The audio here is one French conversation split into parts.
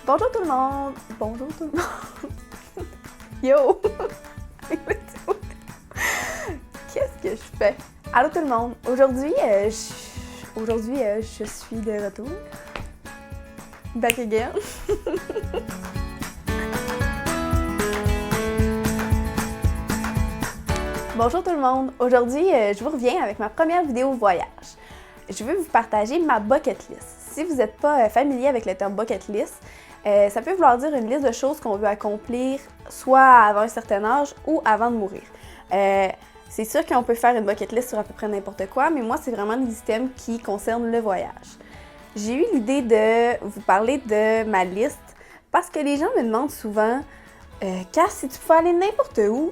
Bonjour tout le monde! Bonjour tout le monde! Yo! Qu'est-ce que je fais? Allô tout le monde! Aujourd'hui, je suis de retour. Back again. Bonjour tout le monde! Aujourd'hui, je vous reviens avec ma première vidéo voyage. Je veux vous partager ma bucket list. Si vous n'êtes pas familier avec le terme bucket list, ça peut vouloir dire une liste de choses qu'on veut accomplir soit avant un certain âge ou avant de mourir. C'est sûr qu'on peut faire une bucket list sur à peu près n'importe quoi, mais moi, c'est vraiment des items qui concernent le voyage. J'ai eu l'idée de vous parler de ma liste parce que les gens me demandent souvent Cass, si tu pouvais aller n'importe où,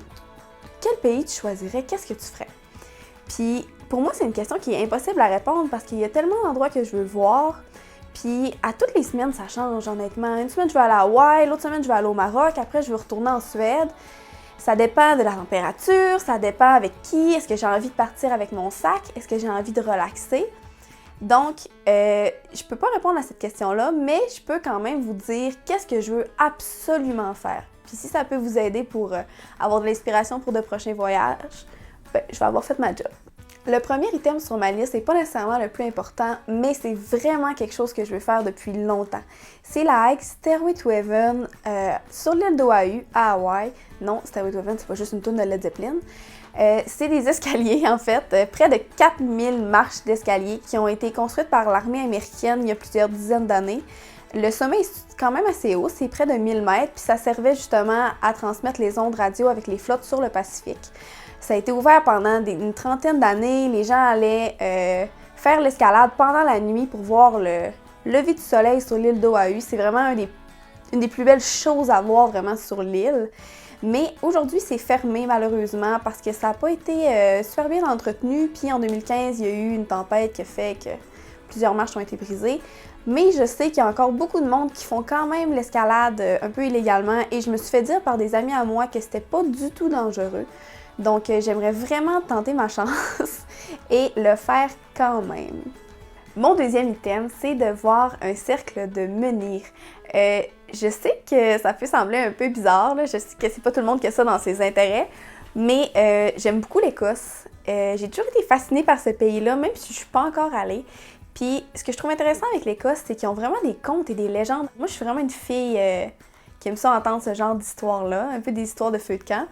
quel pays tu choisirais? Qu'est-ce que tu ferais? Puis pour moi, c'est une question qui est impossible à répondre parce qu'il y a tellement d'endroits que je veux voir. Puis à toutes les semaines, ça change honnêtement. Une semaine, je vais aller à Hawaï, l'autre semaine, je vais aller au Maroc, après, je vais retourner en Suède. Ça dépend de la température, ça dépend avec qui, est-ce que j'ai envie de partir avec mon sac, est-ce que j'ai envie de relaxer. Donc, je peux pas répondre à cette question-là, mais je peux quand même vous dire qu'est-ce que je veux absolument faire. Puis si ça peut vous aider pour avoir de l'inspiration pour de prochains voyages, ben, je vais avoir fait ma job. Le premier item sur ma liste n'est pas nécessairement le plus important, mais c'est vraiment quelque chose que je veux faire depuis longtemps. C'est la hike Stairway to Heaven sur l'île d'Oahu, à Hawaï. Non, Stairway to Heaven, c'est pas juste une toune de Led Zeppelin. C'est des escaliers, en fait, près de 4000 marches d'escaliers qui ont été construites par l'armée américaine il y a plusieurs dizaines d'années. Le sommet est quand même assez haut, c'est près de 1000 mètres, puis ça servait justement à transmettre les ondes radio avec les flottes sur le Pacifique. Ça a été ouvert pendant une trentaine d'années. Les gens allaient faire l'escalade pendant la nuit pour voir le lever du soleil sur l'île d'Oahu. C'est vraiment une des plus belles choses à voir vraiment sur l'île. Mais aujourd'hui, c'est fermé malheureusement parce que ça n'a pas été super bien entretenu. Puis en 2015, il y a eu une tempête qui a fait que plusieurs marches ont été brisées. Mais je sais qu'il y a encore beaucoup de monde qui font quand même l'escalade un peu illégalement. Et je me suis fait dire par des amis à moi que c'était pas du tout dangereux. Donc, j'aimerais vraiment tenter ma chance et le faire quand même. Mon deuxième item, c'est de voir un cercle de menhir. Je sais que ça peut sembler un peu bizarre, là. Je sais que c'est pas tout le monde qui a ça dans ses intérêts, mais j'aime beaucoup l'Écosse. J'ai toujours été fascinée par ce pays-là, même si je suis pas encore allée. Puis, ce que je trouve intéressant avec l'Écosse, c'est qu'ils ont vraiment des contes et des légendes. Moi, je suis vraiment une fille qui aime ça entendre ce genre d'histoire-là, un peu des histoires de feu de camp.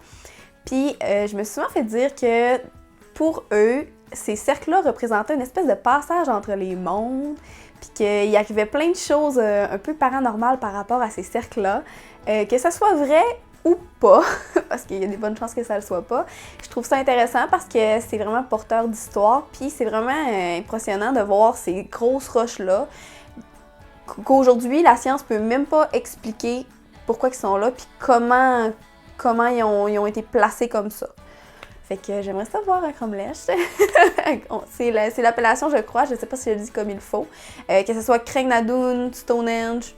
Puis, je me suis souvent fait dire que pour eux, ces cercles-là représentaient une espèce de passage entre les mondes, puis qu'il arrivait plein de choses un peu paranormales par rapport à ces cercles-là. Que ça soit vrai ou pas, parce qu'il y a des bonnes chances que ça le soit pas. Je trouve ça intéressant parce que c'est vraiment porteur d'histoire, puis c'est vraiment impressionnant de voir ces grosses roches-là, qu'aujourd'hui, la science peut même pas expliquer pourquoi ils sont là, puis comment ils ont été placés comme ça. Fait que j'aimerais savoir à Cromlech. C'est l'appellation, je crois, je sais pas si je le dis comme il faut. Que ce soit Craignadoon, Stonehenge,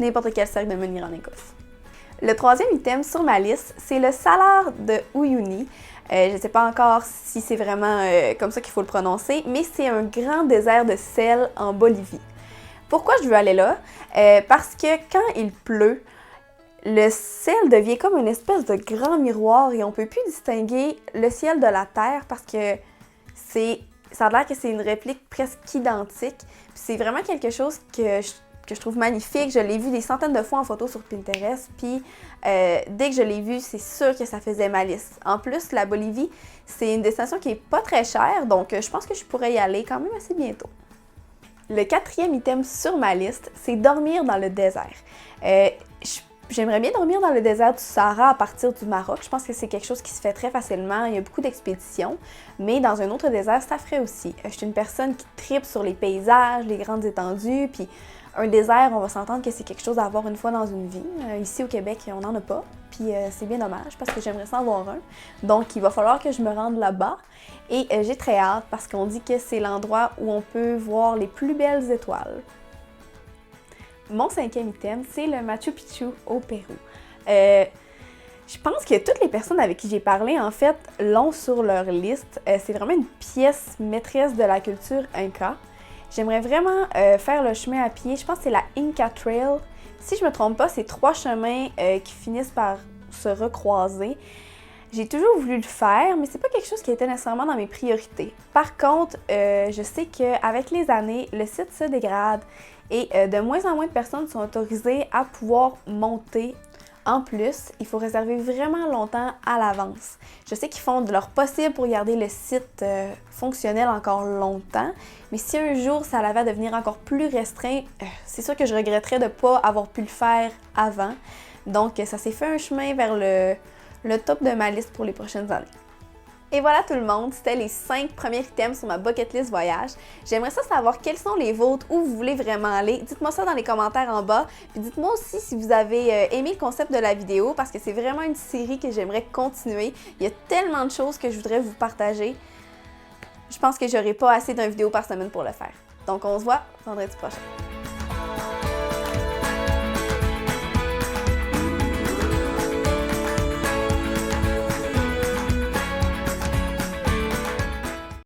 n'importe quel cercle de menhir en Écosse. Le troisième item sur ma liste, c'est le Salar de Uyuni. Je ne sais pas encore si c'est vraiment comme ça qu'il faut le prononcer, mais c'est un grand désert de sel en Bolivie. Pourquoi je veux aller là? Parce que quand il pleut, le sel devient comme une espèce de grand miroir et on peut plus distinguer le ciel de la terre parce que ça a l'air que c'est une réplique presque identique. Puis c'est vraiment quelque chose que je trouve magnifique. Je l'ai vu des centaines de fois en photo sur Pinterest. Puis dès que je l'ai vu, c'est sûr que ça faisait ma liste. En plus, la Bolivie, c'est une destination qui est pas très chère, donc je pense que je pourrais y aller quand même assez bientôt. Le quatrième item sur ma liste, c'est dormir dans le désert. J'aimerais bien dormir dans le désert du Sahara à partir du Maroc. Je pense que c'est quelque chose qui se fait très facilement. Il y a beaucoup d'expéditions, mais dans un autre désert, ça ferait aussi. Je suis une personne qui tripe sur les paysages, les grandes étendues, puis un désert, on va s'entendre que c'est quelque chose à avoir une fois dans une vie. Ici au Québec, on n'en a pas, puis c'est bien dommage parce que j'aimerais ça en avoir un. Donc, il va falloir que je me rende là-bas et j'ai très hâte parce qu'on dit que c'est l'endroit où on peut voir les plus belles étoiles. Mon cinquième item, c'est le Machu Picchu au Pérou. Je pense que toutes les personnes avec qui j'ai parlé, en fait, l'ont sur leur liste. C'est vraiment une pièce maîtresse de la culture Inca. J'aimerais vraiment faire le chemin à pied. Je pense que c'est la Inca Trail. Si je me trompe pas, c'est 3 chemins qui finissent par se recroiser. J'ai toujours voulu le faire, mais c'est pas quelque chose qui était nécessairement dans mes priorités. Par contre, je sais qu'avec les années, le site se dégrade et de moins en moins de personnes sont autorisées à pouvoir monter. En plus, il faut réserver vraiment longtemps à l'avance. Je sais qu'ils font de leur possible pour garder le site fonctionnel encore longtemps, mais si un jour ça l'avait à devenir encore plus restreint, c'est sûr que je regretterais de ne pas avoir pu le faire avant. Donc, ça s'est fait un chemin vers le top de ma liste pour les prochaines années. Et voilà tout le monde, c'était les 5 premiers items sur ma bucket list voyage. J'aimerais ça savoir quels sont les vôtres, où vous voulez vraiment aller. Dites-moi ça dans les commentaires en bas. Puis dites-moi aussi si vous avez aimé le concept de la vidéo parce que c'est vraiment une série que j'aimerais continuer. Il y a tellement de choses que je voudrais vous partager. Je pense que j'aurai pas assez d'une vidéo par semaine pour le faire. Donc on se voit vendredi prochain.